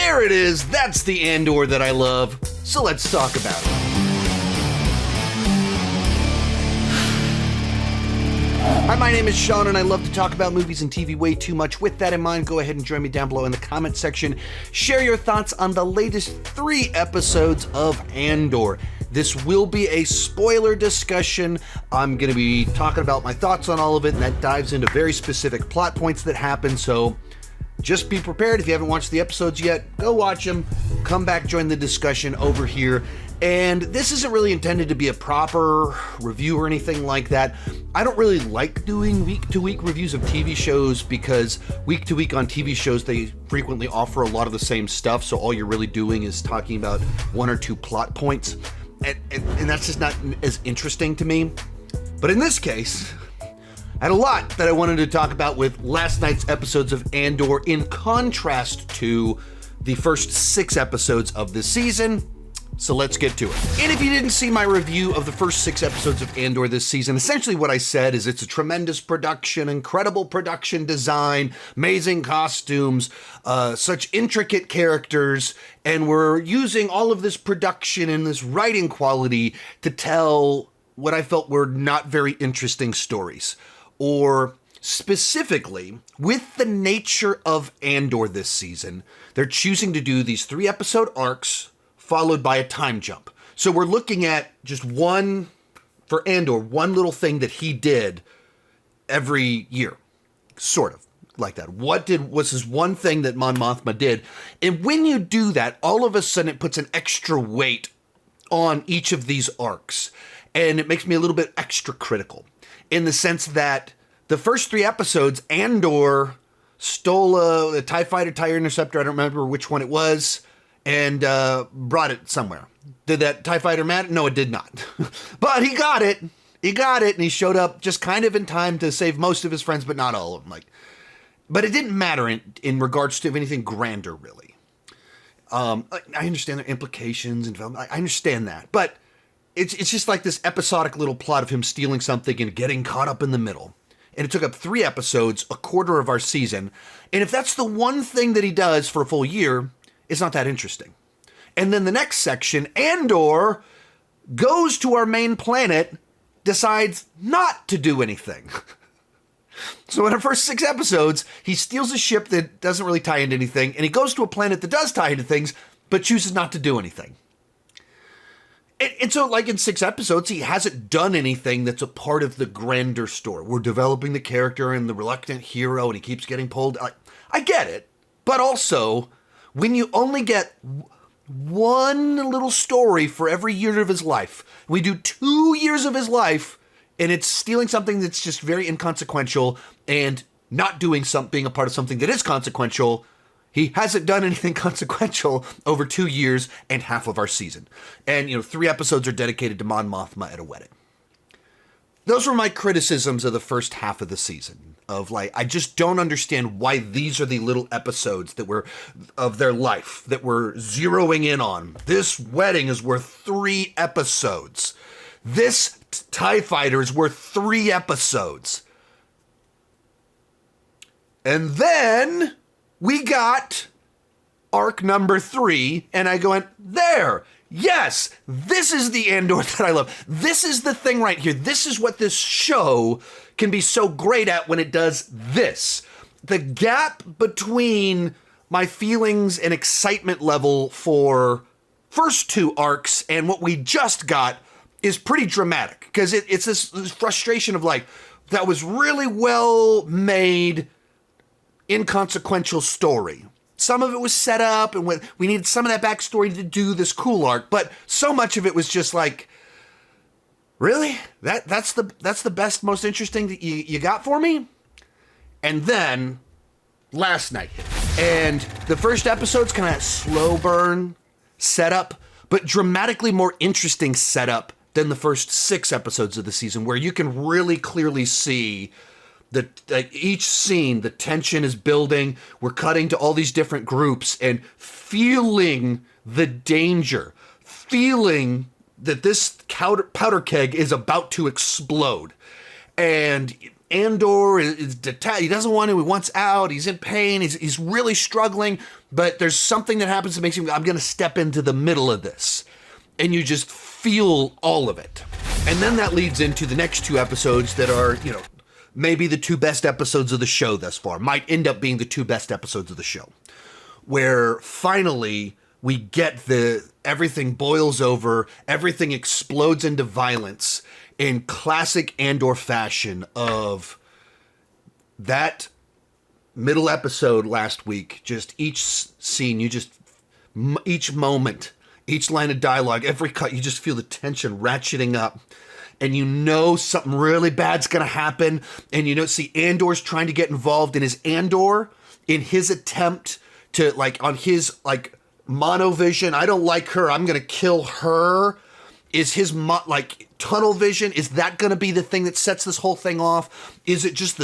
There it is. That's the Andor that I love. So let's talk about it. Hi, my name is Sean, and I love to talk about movies and TV way too much. With that in mind, go ahead and join me down below in the comment section. Share your thoughts on the latest 3 episodes of Andor. This will be a spoiler discussion. I'm going to be talking about my thoughts on all of it, and that dives into very specific plot points that happen, so just be prepared. If you haven't watched the episodes yet, go watch them. Come back, join the discussion over here. And this isn't really intended to be a proper review or anything like that. I don't really like doing week-to-week reviews of TV shows because week-to-week on TV shows, they frequently offer a lot of the same stuff, so all you're really doing is talking about 1 or 2 plot points. And that's just not as interesting to me. But in this case, I had a lot that I wanted to talk about with last night's episodes of Andor in contrast to the first 6 episodes of the season. So let's get to it. And if you didn't see my review of the first 6 episodes of Andor this season, essentially what I said is it's a tremendous production, incredible production design, amazing costumes, such intricate characters, and we're using all of this production and this writing quality to tell what I felt were not very interesting stories. Or specifically, with the nature of Andor this season, they're choosing to do these 3-episode arcs followed by a time jump. So we're looking at just one little thing that he did every year, sort of like that. Was this one thing that Mon Mothma did? And when you do that, all of a sudden it puts an extra weight on each of these arcs. And it makes me a little bit extra critical in the sense that the first 3 episodes, Andor stole a TIE fighter, TIE interceptor, I don't remember which one it was, and brought it somewhere. Did that TIE fighter matter? No, it did not. But he got it. He got it, and he showed up just kind of in time to save most of his friends, but not all of them. But it didn't matter in regards to anything grander, really. I understand their implications and I understand that, but it's just like this episodic little plot of him stealing something and getting caught up in the middle. And it took up 3 episodes, a quarter of our season. And if that's the one thing that he does for a full year, it's not that interesting. And then the next section, Andor goes to our main planet, decides not to do anything. So in the first 6 episodes, he steals a ship that doesn't really tie into anything, and he goes to a planet that does tie into things, but chooses not to do anything. And so, like in 6 episodes, he hasn't done anything that's a part of the grander story. We're developing the character and the reluctant hero, and he keeps getting pulled. I get it. But also, when you only get one little story for every year of his life, we do 2 years of his life, and it's stealing something that's just very inconsequential and not doing being a part of something that is consequential. He hasn't done anything consequential over 2 years and half of our season. And, 3 episodes are dedicated to Mon Mothma at a wedding. Those were my criticisms of the first half of the season. I just don't understand why these are the little episodes that were of their life that we're zeroing in on. This wedding is worth 3 episodes. This TIE fighter is worth 3 episodes. And then we got arc number 3, and I went, there, yes, this is the Andor that I love. This is the thing right here. This is what this show can be so great at when it does this. The gap between my feelings and excitement level for first 2 arcs and what we just got is pretty dramatic, because it's this frustration of that was really well made, inconsequential story. Some of it was set up, and we needed some of that backstory to do this cool arc, but so much of it was just really? That's the best, most interesting that you got for me? And then last night hit. And the first episode's kind of slow burn setup, but dramatically more interesting setup than the first 6 episodes of the season, where you can really clearly see each scene, the tension is building. We're cutting to all these different groups and feeling the danger, feeling that this powder keg is about to explode. And Andor is detached. He doesn't want to. He wants out. He's in pain. He's really struggling. But there's something that happens that makes him, I'm going to step into the middle of this. And you just feel all of it. And then that leads into the next two episodes that are, maybe the two best episodes of the show thus far. Might end up being the two best episodes of the show. Where finally we get everything boils over, everything explodes into violence in classic Andor fashion of that middle episode last week. Just each scene, each moment, each line of dialogue, every cut, you just feel the tension ratcheting up. And something really bad's going to happen. And see Andor's trying to get involved. And is Andor, in his attempt to, on his, monovision, I don't like her, I'm going to kill her. Is his, tunnel vision, is that going to be the thing that sets this whole thing off? Is it just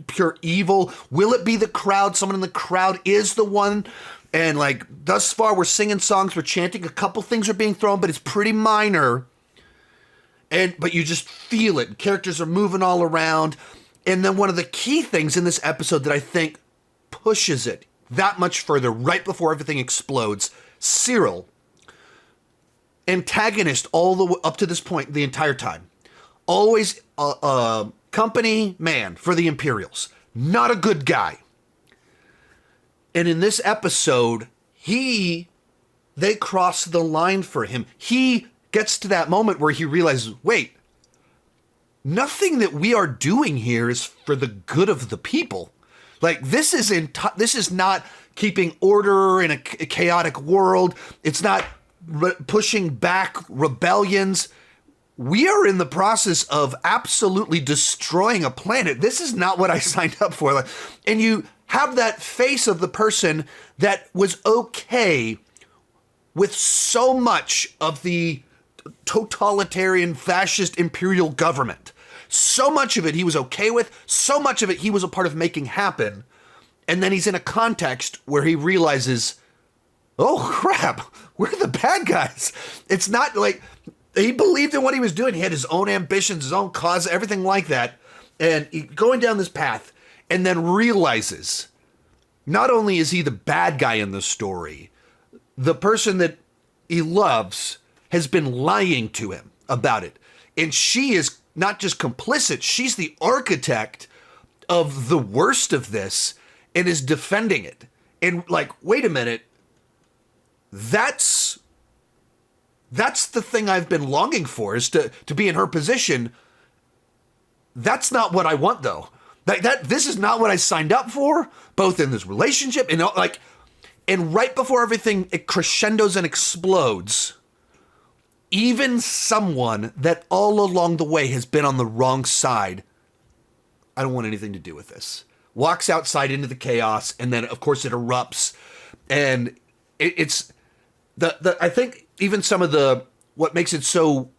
pure evil? Will it be the crowd? Someone in the crowd is the one. And, thus far, we're singing songs, we're chanting, a couple things are being thrown, but it's pretty minor. But you just feel it. Characters are moving all around. And then one of the key things in this episode that I think pushes it that much further, right before everything explodes, Cyril, antagonist all the way up to this point the entire time. Always a company man for the Imperials. Not a good guy. And in this episode, they cross the line for him. He gets to that moment where he realizes, wait, nothing that we are doing here is for the good of the people. This is not keeping order in a chaotic world. It's not pushing back rebellions. We are in the process of absolutely destroying a planet. This is not what I signed up for. And you have that face of the person that was okay with so much of the totalitarian, fascist, imperial government. So much of it he was okay with, so much of it he was a part of making happen. And then he's in a context where he realizes, oh crap, we're the bad guys. It's not he believed in what he was doing. He had his own ambitions, his own cause, everything like that. And going down this path, and then realizes, not only is he the bad guy in the story, the person that he loves has been lying to him about it. And she is not just complicit, she's the architect of the worst of this and is defending it. And wait a minute, that's the thing I've been longing for, is to be in her position. That's not what I want, though. This is not what I signed up for, both in this relationship and right before everything it crescendos and explodes. Even someone that all along the way has been on the wrong side, I don't want anything to do with this, walks outside into the chaos, and then of course it erupts. And it's I think even some of what makes it so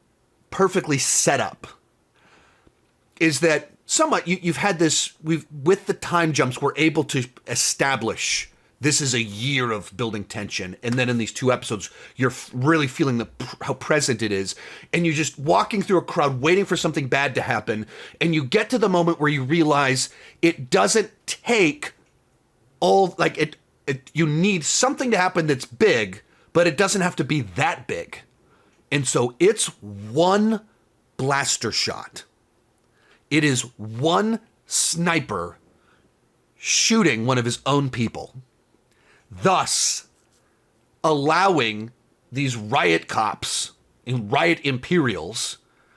perfectly set up is that somewhat you've had this, with the time jumps, we're able to establish this is a year of building tension. And then in these two episodes, you're really feeling how present it is. And you're just walking through a crowd waiting for something bad to happen. And you get to the moment where you realize it doesn't take you need something to happen that's big, but it doesn't have to be that big. And so it's one blaster shot. It is one sniper shooting one of his own people, thus allowing these riot cops and riot Imperials.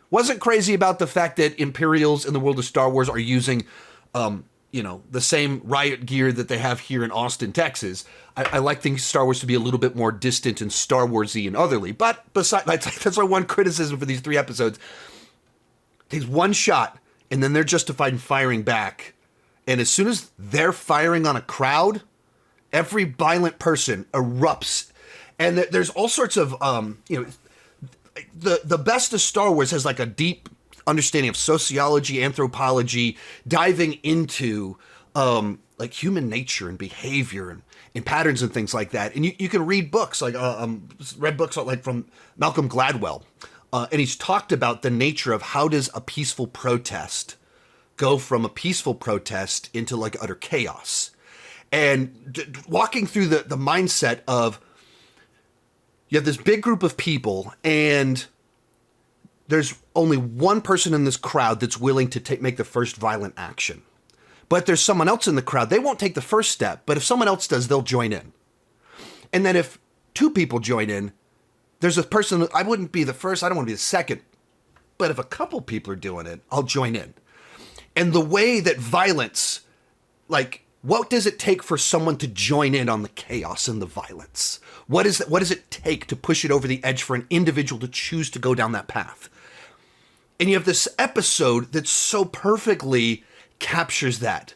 Wasn't crazy about the fact that Imperials in the world of Star Wars are using, the same riot gear that they have here in Austin, Texas. I like things Star Wars to be a little bit more distant and Star Wars-y and otherly. But besides, that's my one criticism for these 3 episodes. It takes one shot, and then they're justified in firing back. And as soon as they're firing on a crowd, every violent person erupts. And there's all sorts of, the best of Star Wars has a deep understanding of sociology, anthropology, diving into human nature and behavior and patterns and things like that. And you can read books read books from Malcolm Gladwell. And he's talked about the nature of how does a peaceful protest go from a peaceful protest into like utter chaos. And walking through the mindset of, you have this big group of people, and there's only one person in this crowd that's willing to make the first violent action. But there's someone else in the crowd. They won't take the first step, but if someone else does, they'll join in. And then if two people join in, there's a person, I wouldn't be the first, I don't want to be the second. But if a couple people are doing it, I'll join in. And the way that violence, like, what does it take for someone to join in on the chaos and the violence? What does it take to push it over the edge for an individual to choose to go down that path? And you have this episode that so perfectly captures that.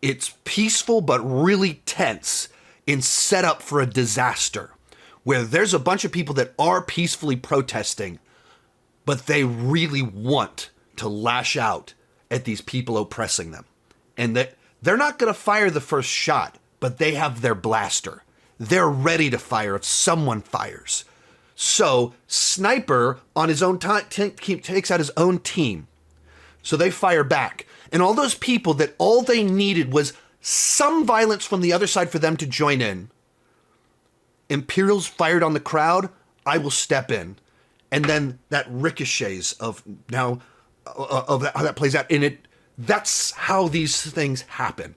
It's peaceful but really tense and set up for a disaster, where there's a bunch of people that are peacefully protesting, but they really want to lash out at these people oppressing them. And that they're not going to fire the first shot, but they have their blaster. They're ready to fire if someone fires. So Sniper on his own takes out his own team. So they fire back. And all those people that all they needed was some violence from the other side for them to join in. Imperials fired on the crowd, I will step in. And then that ricochets of now of how that plays out. And that's how these things happen.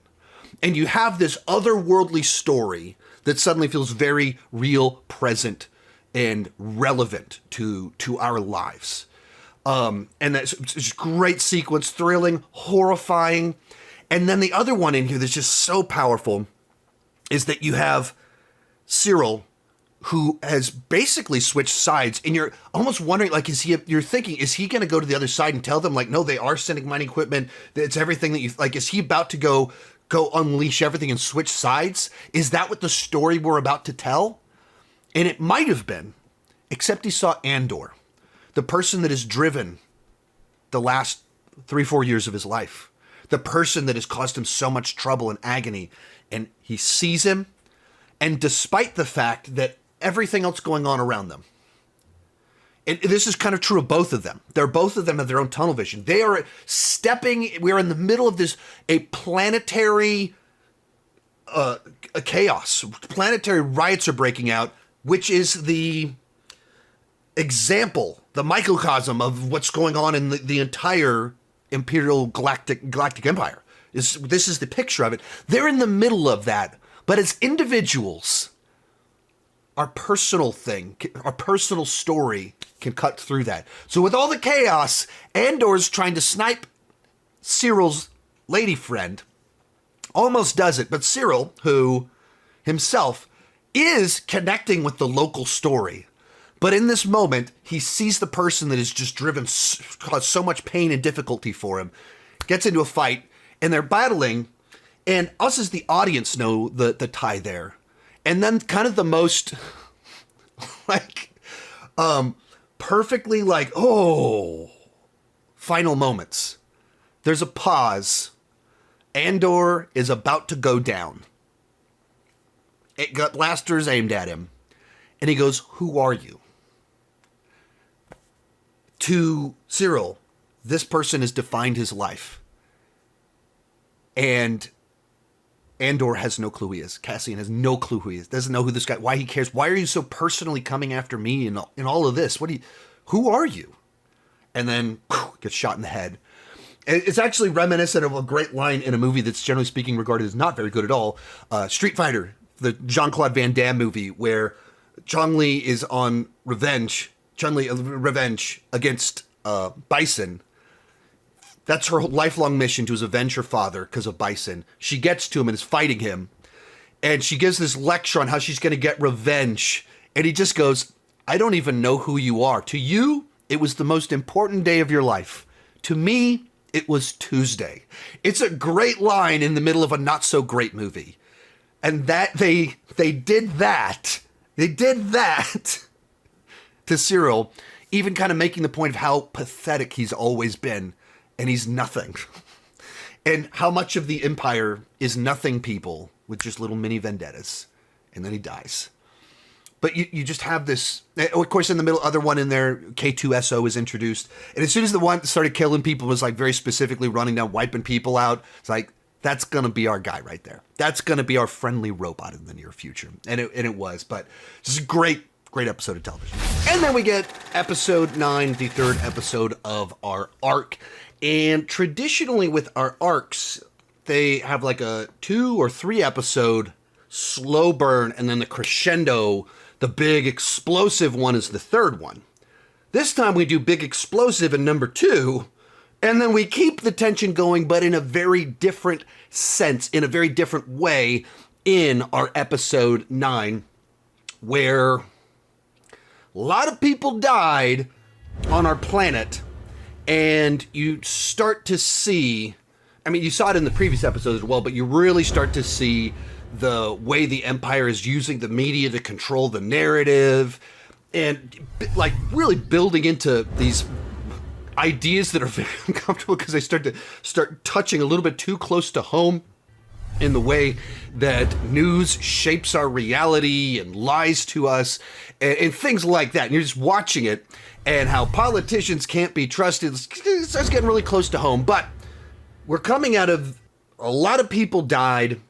And you have this otherworldly story that suddenly feels very real, present, and relevant to our lives. And that's it's a great sequence, thrilling, horrifying. And then the other one in here that's just so powerful is that you have Cyril, who has basically switched sides, and you're almost wondering, like, you're thinking, is he going to go to the other side and tell them, like, no, they are sending mining equipment, it's everything that you, like, is he about to go unleash everything and switch sides? Is that what the story we're about to tell? And it might have been, except he saw Andor, the person that has driven the last 3-4 years of his life, the person that has caused him so much trouble and agony, and he sees him, and despite the fact that everything else going on around them, and this is kind of true of both of them. Both of them have their own tunnel vision. They are we're in the middle of a planetary a chaos. Planetary riots are breaking out, which is the example, the microcosm of what's going on in the entire Imperial Galactic Empire. This is the picture of it. They're in the middle of that, but as individuals, our personal story can cut through that. So with all the chaos, Andor's trying to snipe Cyril's lady friend. Almost does it, but Cyril, who himself is connecting with the local story. But in this moment, he sees the person that has just caused so much pain and difficulty for him, gets into a fight, and they're battling, and us as the audience know the tie there. And then kind of the most, perfectly final moments. There's a pause. Andor is about to go down. It got blasters aimed at him. And he goes, "Who are you?" To Cyril, this person has defined his life. And Andor has no clue who he is. Cassian has no clue who he is. Doesn't know who this guy, why he cares. Why are you so personally coming after me in all of this? Who are you? And then gets shot in the head. It's actually reminiscent of a great line in a movie that's generally speaking regarded as not very good at all. Street Fighter, the Jean-Claude Van Damme movie, where Chun-Li is on revenge against Bison. That's her lifelong mission, to avenge her father because of Bison. She gets to him and is fighting him. And she gives this lecture on how she's going to get revenge. And he just goes, "I don't even know who you are. To you, it was the most important day of your life. To me, it was Tuesday." It's a great line in the middle of a not so great movie. And that they did that. They did that to Cyril, even kind of making the point of how pathetic he's always been. And he's nothing. And how much of the Empire is nothing people with just little mini vendettas. And then he dies. But you just have this, of course, in the middle, other one in there, K2SO is introduced. And as soon as the one that started killing people was like very specifically running down, wiping people out, it's like, that's going to be our guy right there. That's going to be our friendly robot in the near future. And it was, but this is a great episode of television. And then we get episode 9, the third episode of our arc. And traditionally with our arcs, they have like a 2 or 3 episode slow burn, and then the crescendo, the big explosive one, is the third one. This time we do big explosive in number 2, and then we keep the tension going, but in a very different sense, in a very different way, in our episode 9, where a lot of people died on our planet, and you start to see, I mean, you saw it in the previous episode as well, but you really start to see the way the Empire is using the media to control the narrative, and like really building into these ideas that are very uncomfortable because they start touching a little bit too close to home in the way that news shapes our reality and lies to us and things like that. And you're just watching it, and how politicians can't be trusted. It starts getting really close to home, but we're coming out of a lot of people died.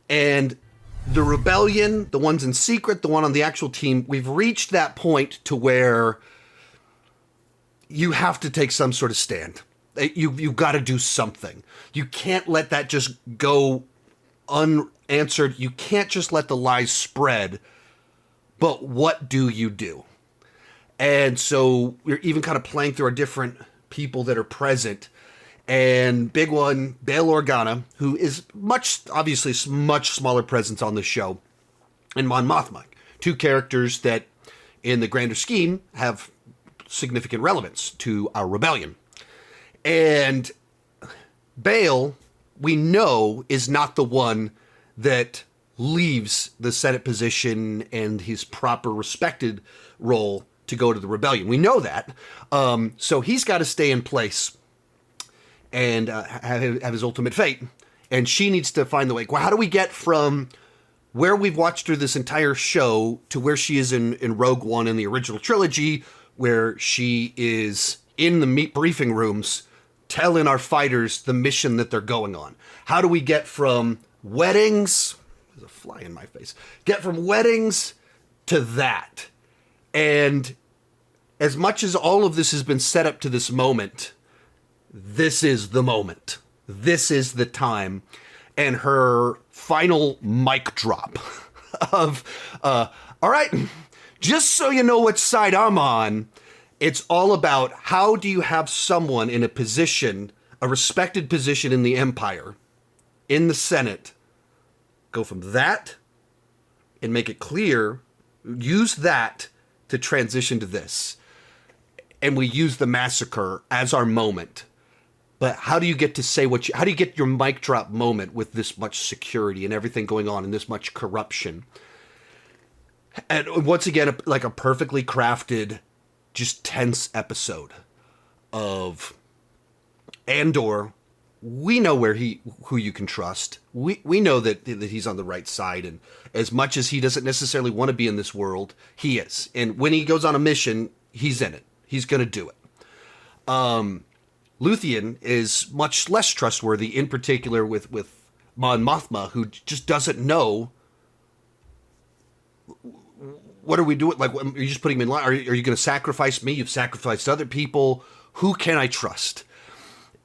And the rebellion, the ones in secret, the one on the actual team, we've reached that point to where you have to take some sort of stand. You've got to do something. You can't let that just go unanswered. You can't just let the lies spread. But what do you do? And so we're even kind of playing through our different people that are present. And big one, Bail Organa, who is obviously much smaller presence on the show, and Mon Mothma, 2 characters that, in the grander scheme, have significant relevance to our rebellion. And Bail, we know, is not the one that leaves the Senate position and his proper respected role to go to the rebellion. We know that. So he's got to stay in place and have his ultimate fate. And she needs to find the way. Well, how do we get from where we've watched her this entire show to where she is in Rogue One in the original trilogy, where she is in the briefing rooms telling our fighters the mission that they're going on? How do we get from weddings, there's a fly in my face, get from weddings to that? And as much as all of this has been set up to this moment, this is the moment. This is the time. And her final mic drop of, all right, just so you know what side I'm on, it's all about how do you have someone in a position, a respected position in the Empire, in the Senate, go from that and make it clear, use that to transition to this. And we use the massacre as our moment. But how do you get to say how do you get your mic drop moment with this much security and everything going on and this much corruption? And once again, like a perfectly crafted, just tense episode of Andor. We know who you can trust. We know that he's on the right side. And as much as he doesn't necessarily want to be in this world, he is. And when he goes on a mission, he's in it. He's going to do it. Luthien is much less trustworthy, in particular with Mon Mothma, who just doesn't know, what are we doing? Like, are you just putting me in line? Are you going to sacrifice me? You've sacrificed other people. Who can I trust?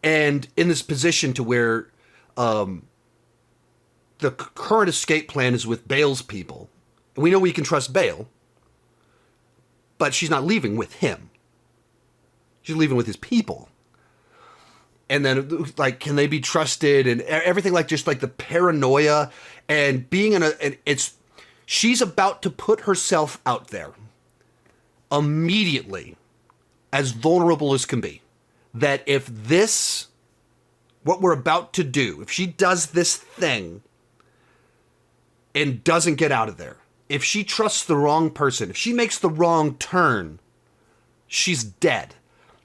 And in this position to where the current escape plan is with Bail's people. And we know we can trust Bail, but she's not leaving with him. She's leaving with his people. And then, like, can they be trusted? And everything, like, just like the paranoia and being she's about to put herself out there immediately as vulnerable as can be. That if what we're about to do, if she does this thing and doesn't get out of there, if she trusts the wrong person, if she makes the wrong turn, she's dead.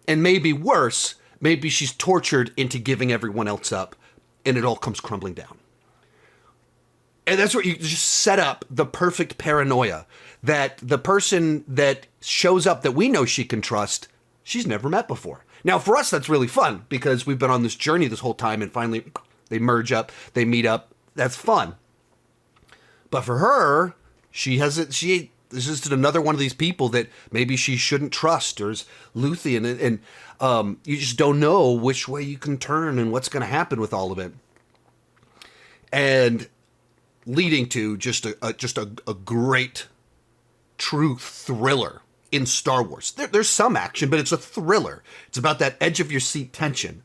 And maybe worse, maybe she's tortured into giving everyone else up, and it all comes crumbling down. And that's where you just set up the perfect paranoia that the person that shows up that we know she can trust, she's never met before. Now, for us, that's really fun because we've been on this journey this whole time and finally they merge up, they meet up. That's fun. But for her, she is just another one of these people that maybe she shouldn't trust, or is Luthian, and you just don't know which way you can turn and what's going to happen with all of it. And leading to just a great true thriller in Star Wars. There's some action, but it's a thriller. It's about that edge of your seat tension.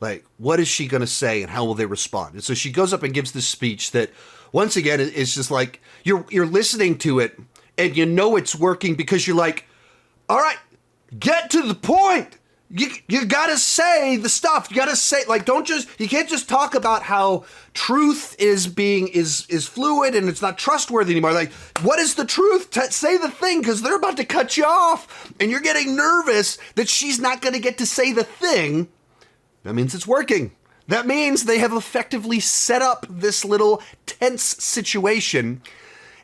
Like, what is she going to say and how will they respond? And so she goes up and gives this speech that, once again, it's just like you're listening to it and you know it's working because you're like, all right, get to the point. You gotta say the stuff. You gotta say, like, you can't just talk about how truth is fluid and it's not trustworthy anymore. Like, what is the truth? Say the thing, because they're about to cut you off and you're getting nervous that she's not gonna get to say the thing. That means it's working. That means they have effectively set up this little tense situation.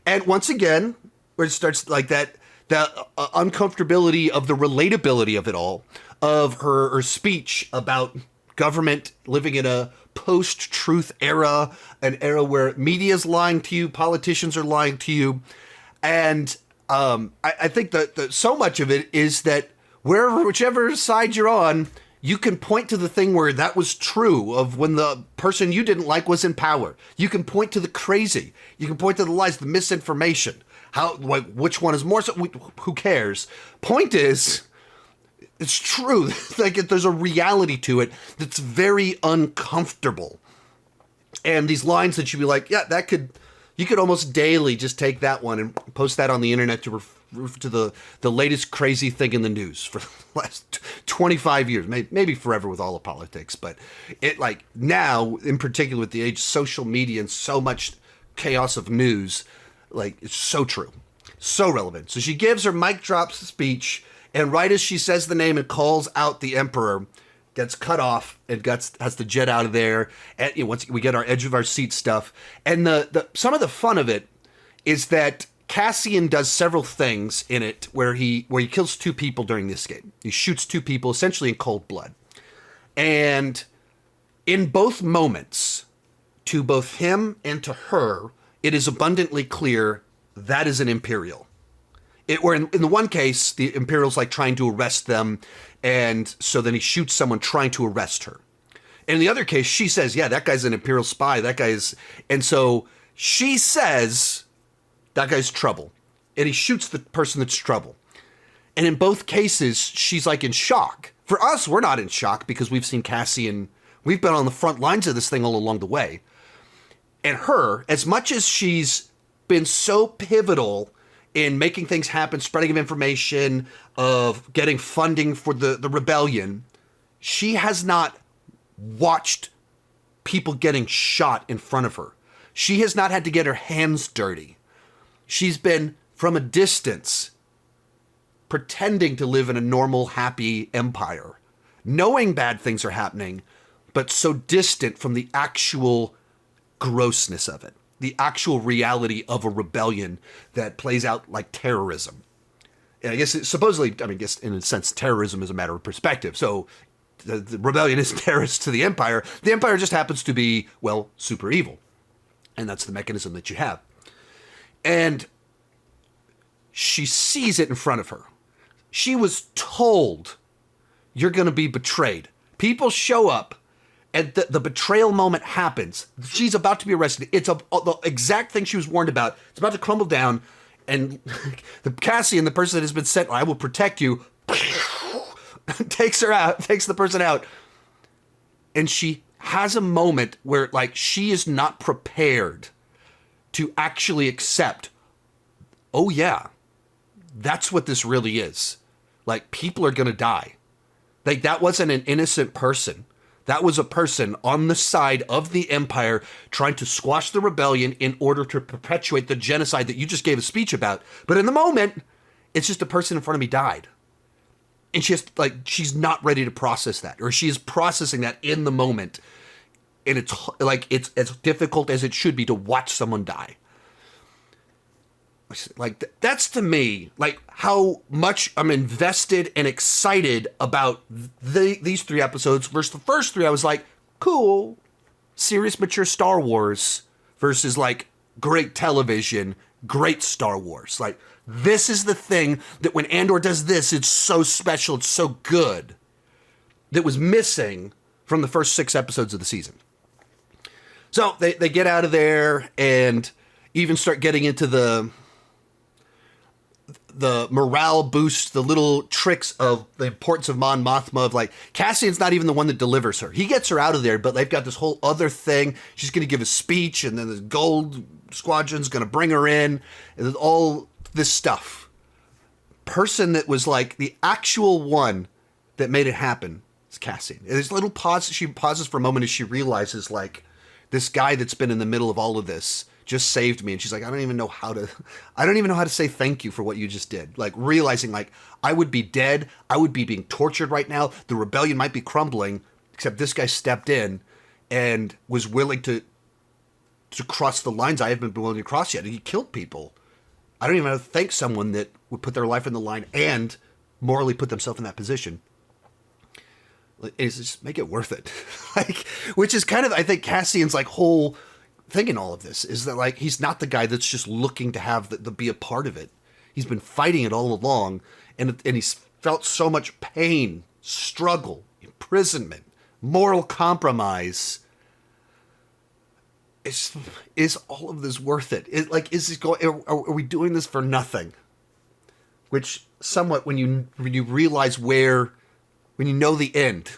And once again, where it starts like that, the uncomfortability of the relatability of it all, of her speech about government living in a post-truth era, an era where media's lying to you, politicians are lying to you. And I think that so much of it is that whichever side you're on, you can point to the thing where that was true of when the person you didn't like was in power. You can point to the crazy. You can point to the lies, the misinformation. Which one is more so? Who cares? Point is, it's true. Like, there's a reality to it that's very uncomfortable. And these lines that you'd be like, yeah, you could almost daily just take that one and post that on the internet to refer to the latest crazy thing in the news for the last 25 years, maybe forever with all of politics. But it, like, now, in particular with the age of social media and so much chaos of news, like, it's so true, so relevant. So she gives her mic drop speech, and right as she says the name and calls out the Emperor, gets cut off and has to jet out of there. And once we get our edge of our seat stuff, and the some of the fun of it is that Cassian does several things in it where he kills two people during the escape. He shoots two people essentially in cold blood, and in both moments, to both him and to her, it is abundantly clear that is an Imperial. Or in the one case, the Imperial's like trying to arrest them, and so then he shoots someone trying to arrest her. In the other case, she says, yeah, that guy's an Imperial spy. That guy is... And so she says, that guy's trouble. And he shoots the person that's trouble. And in both cases, she's like in shock. For us, we're not in shock because we've seen Cassian... We've been on the front lines of this thing all along the way. And her, as much as she's been so pivotal in making things happen, spreading of information, of getting funding for the rebellion, she has not watched people getting shot in front of her. She has not had to get her hands dirty. She's been, from a distance, pretending to live in a normal, happy empire, knowing bad things are happening, but so distant from the actual grossness of it, the actual reality of a rebellion that plays out like terrorism. And I guess guess in a sense, terrorism is a matter of perspective. So the rebellion is terrorist to the Empire. The Empire just happens to be, well, super evil. And that's the mechanism that you have. And she sees it in front of her. She was told, you're going to be betrayed. People show up. And the betrayal moment happens. She's about to be arrested. It's the exact thing she was warned about. It's about to crumble down. And the Cassian, the person that has been sent, I will protect you, takes the person out. And she has a moment where, like, she is not prepared to actually accept, oh yeah, that's what this really is. Like, people are going to die. Like, that wasn't an innocent person. That was a person on the side of the Empire trying to squash the rebellion in order to perpetuate the genocide that you just gave a speech about. But in the moment, it's just a person in front of me died. And she's not ready to process that, or she's processing that in the moment. and it's as difficult as it should be to watch someone die. Like, that's to me, like, how much I'm invested and excited about these 3 episodes versus the first 3. I was like, cool, serious, mature Star Wars versus, like, great television, great Star Wars. Like, this is the thing that when Andor does this, it's so special, it's so good, that was missing from the first 6 episodes of the season. So they get out of there and even start getting into the morale boost, the little tricks of the importance of Mon Mothma, of like, Cassian's not even the one that delivers her. He gets her out of there, but they've got this whole other thing. She's going to give a speech, and then the Gold Squadron's going to bring her in, and all this stuff. Person that was like the actual one that made it happen is Cassian. And there's a little pause. She pauses for a moment as she realizes, like, this guy that's been in the middle of all of this just saved me. And she's like, I don't even know how to say thank you for what you just did. Like, realizing, like, I would be dead. I would be being tortured right now. The rebellion might be crumbling, except this guy stepped in and was willing to cross the lines I haven't been willing to cross yet. And he killed people. I don't even know how to thank someone that would put their life in the line and morally put themselves in that position. It's just make it worth it. Like, which is kind of, I think, Cassian's like whole thing in all of this is that, like, he's not the guy that's just looking to have the be a part of it. He's been fighting it all along, and he's felt so much pain, struggle, imprisonment, moral compromise. Is all of this worth it? Are we doing this for nothing? Which somewhat, when you realize when you know the end,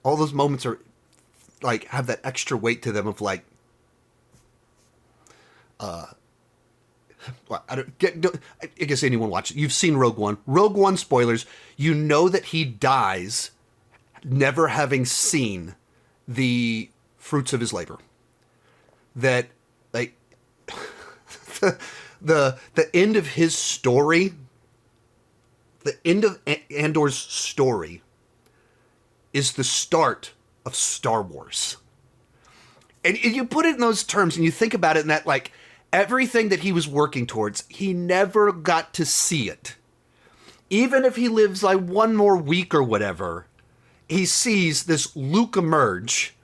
all those moments are like, have that extra weight to them of like, I guess anyone watching, you've seen Rogue One. Rogue One spoilers. You know that he dies, never having seen the fruits of his labor. That, like, the end of his story, the end of Andor's story, is the start of Star Wars. And you put it in those terms, and you think about it in that, like, everything that he was working towards, he never got to see it. Even if he lives like one more week or whatever, he sees this Luke emerge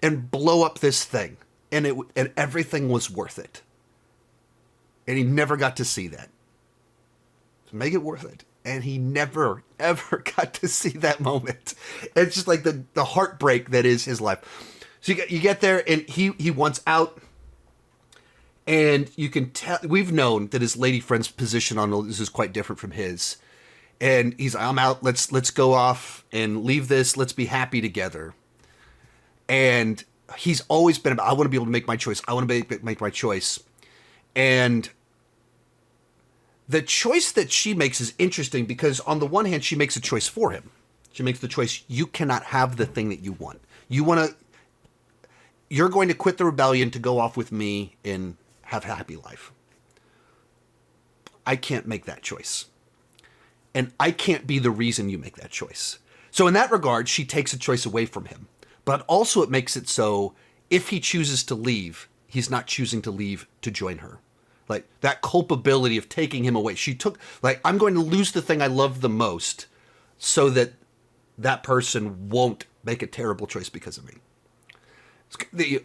and blow up this thing, and everything was worth it. And he never got to see that. So make it worth it. And he never, ever got to see that moment. It's just like the heartbreak that is his life. So you get there, and he wants out. And you can tell, we've known that his lady friend's position on this is quite different from his. And he's like, I'm out. Let's go off and leave this. Let's be happy together. And he's always been about, I want to be able to make my choice. I want to make my choice. And the choice that she makes is interesting because on the one hand, she makes a choice for him. She makes the choice, you cannot have the thing that you want. You're going to quit the rebellion to go off with me and have a happy life. I can't make that choice. And I can't be the reason you make that choice. So in that regard, she takes a choice away from him. But also it makes it so if he chooses to leave, he's not choosing to leave to join her. Like, that culpability of taking him away. She took, like, I'm going to lose the thing I love the most so that that person won't make a terrible choice because of me. The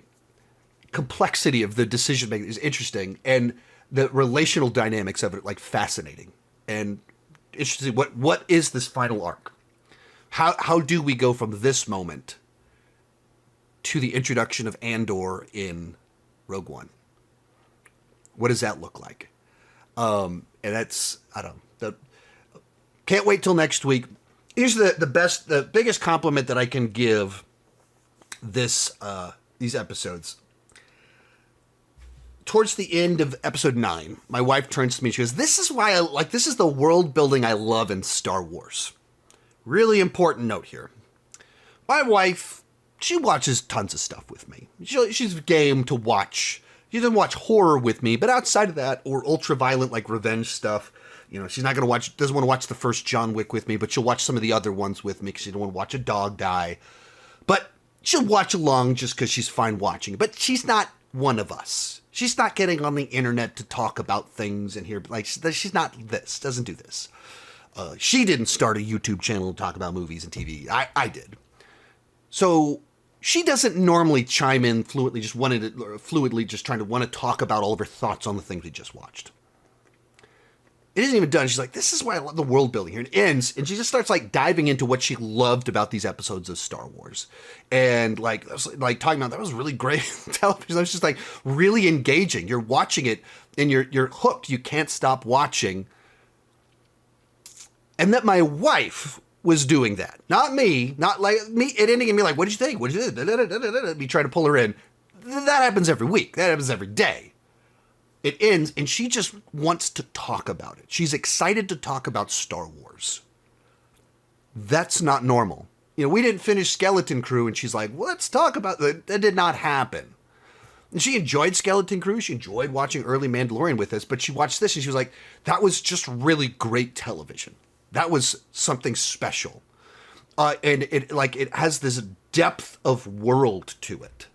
complexity of the decision making is interesting, and the relational dynamics of it, like, fascinating and interesting. What is this final arc? How do we go from this moment to the introduction of Andor in Rogue One? What does that look like? And that's, I don't know. Can't wait till next week. Here's the biggest compliment that I can give these episodes. Towards the end of episode 9, my wife turns to me and she goes, this is the world building I love in Star Wars. Really important note here. My wife, she watches tons of stuff with me. She's game to watch. She doesn't watch horror with me, but outside of that, or ultra-violent, like revenge stuff, she's not going to doesn't want to watch the first John Wick with me, but she'll watch some of the other ones with me because she don't want to watch a dog die. But she'll watch along just because she's fine watching, but she's not one of us. She's not getting on the internet to talk about things and hear, like, she's not this, doesn't do this. She didn't start a YouTube channel to talk about movies and TV. I did. So she doesn't normally chime in fluidly, just trying to want to talk about all of her thoughts on the things we just watched. It isn't even done. She's like, this is why I love the world building here. It ends, and she just starts like diving into what she loved about these episodes of Star Wars. And like talking about, that was really great television. It was just like really engaging. You're watching it and you're hooked. You can't stop watching. And that my wife was doing that. Not me. Not like me. It ending and be like, what did you think? What did you think? Me trying to pull her in. That happens every week. That happens every day. It ends, and she just wants to talk about it. She's excited to talk about Star Wars. That's not normal. You know, we didn't finish Skeleton Crew, and she's like, let's talk about that. That did not happen. And she enjoyed Skeleton Crew. She enjoyed watching early Mandalorian with us, but she watched this, and she was like, that was just really great television. That was something special. And it has this depth of world to it.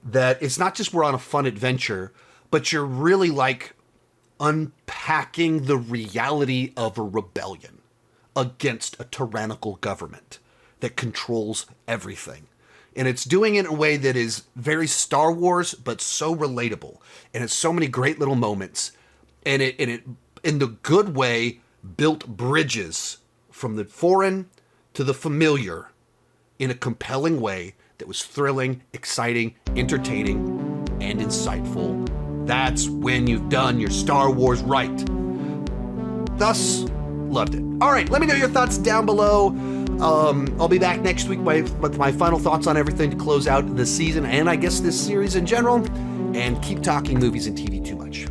That it's not just we're on a fun adventure, but you're really like unpacking the reality of a rebellion against a tyrannical government that controls everything. And it's doing it in a way that is very Star Wars, but so relatable. And it's so many great little moments. And it in the good way, built bridges from the foreign to the familiar in a compelling way that was thrilling, exciting, entertaining, and insightful. That's when you've done your Star Wars right. Thus, loved it. All right, let me know your thoughts down below. I'll be back next week with my final thoughts on everything to close out the season and I guess this series in general. And keep talking movies and TV too much.